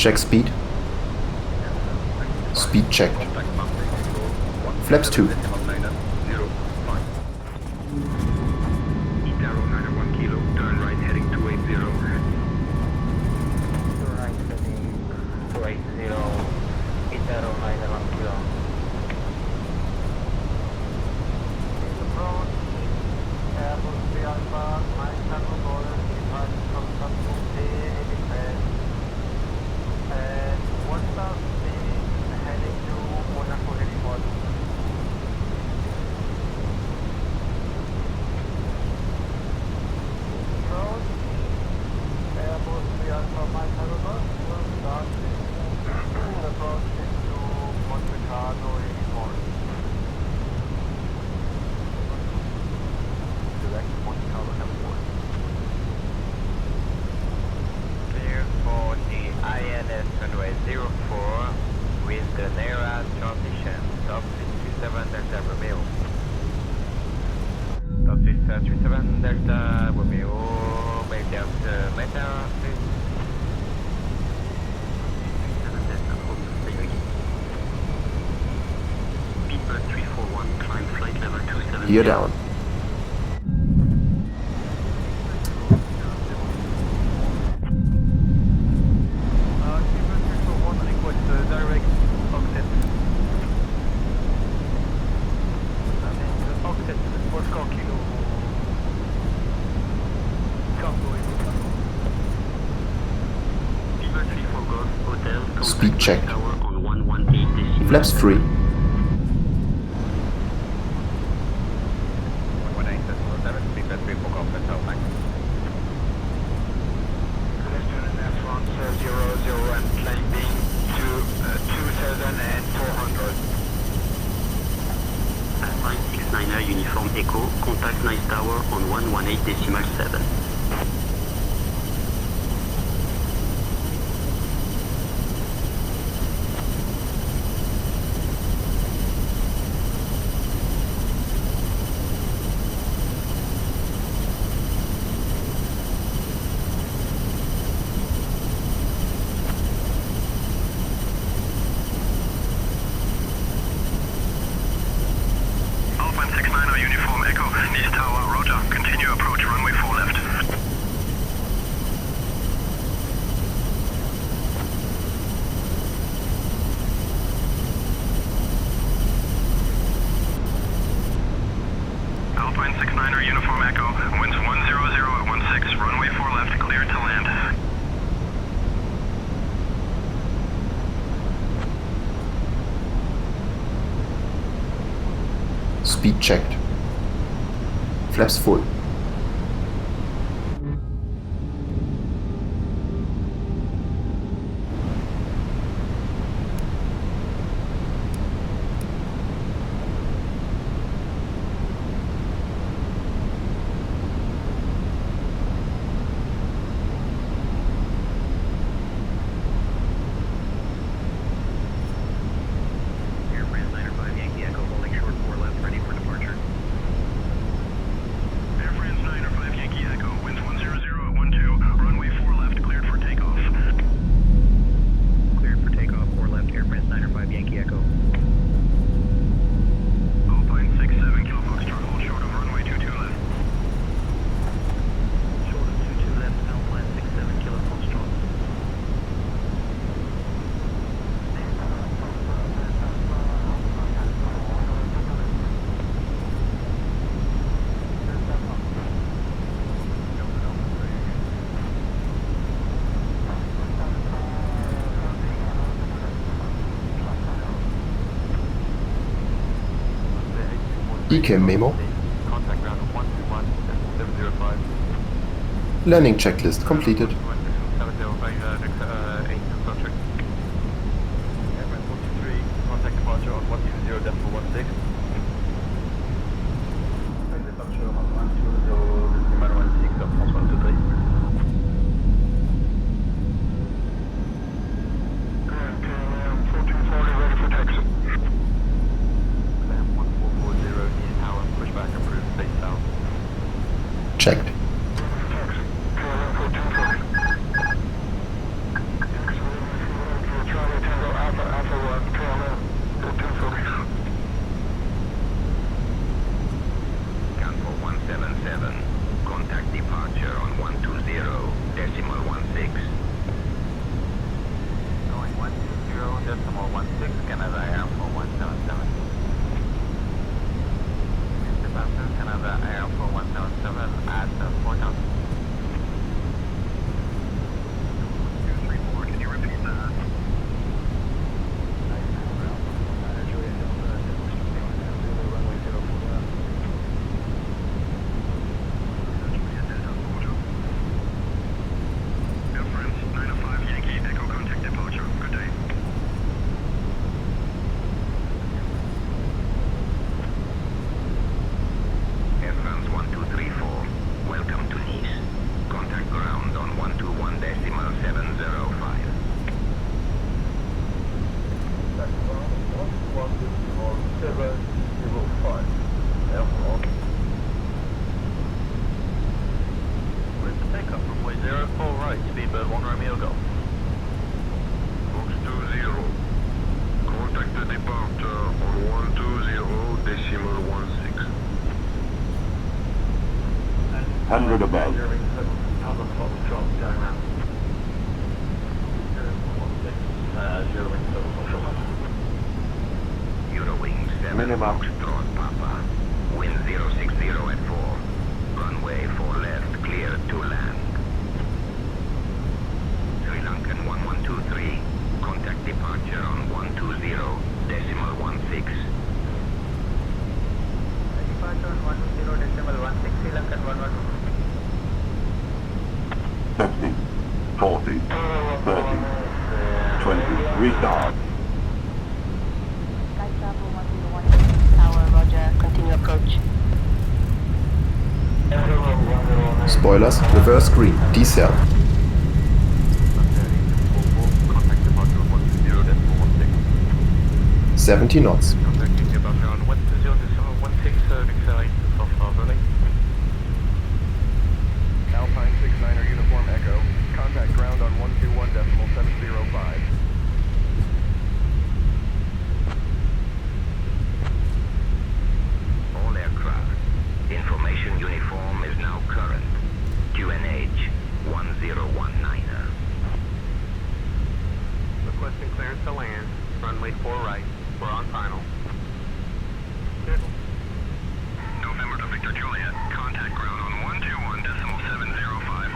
Check speed. Speed checked. Flaps 2. Clear for the ILS runway 04 with the NERA transition. Top 37 Delta Romeo. Top 37 Delta Romeo, make down to Meta, please. Speedbird 341, climb flight level 270. Gear down. Speed checked. Flaps 3. Uniform Echo, contact Nice Tower on 118.7. Uniform Echo, Nice Tower, roger. Continue approach, runway 4 left. Alpine 69er Uniform Echo, winds 100 at 16, runway 4 left, cleared to land. Speed checked. Flaps full. ECAM memo. Landing checklist completed. Contact departure on 120.16. Departure on 120.16 of France 123. Checked. Canada Air for 177 at 4000. 234, can you repeat that? Inference 905 Yankee, Echo contact departure. Good day. Air France 1234, welcome to Nice. Contact ground on 121.705. Where's the takeoff? Runway 04 right, speedbird 1 Romeo Golf. Fox 20. Contact the departure on 120.16. 100 above. Eurowing 7 Minimum. Foxtrot Papa. Wind 060 at 4. Runway 4 left, clear to land. Sri Lankan 1123. Contact departure on 120.16. Departure on 120.16, Sri Lankan 112. 50, 40, 30, 20, restart. Sky Travel 101 Tower, roger, continue approach. Spoilers, reverse green, decel. Contact departure on 120.16. 70 knots. Contacting departure on 120.16, accelerate so far, running. Alpine 69er uniform Echo. Contact ground on 121.705. All aircraft. Information uniform is now current. QNH 1019er. Requesting clearance to land. Runway 4 right. We're on final. November to Victor Juliet. Contact ground on 121.705.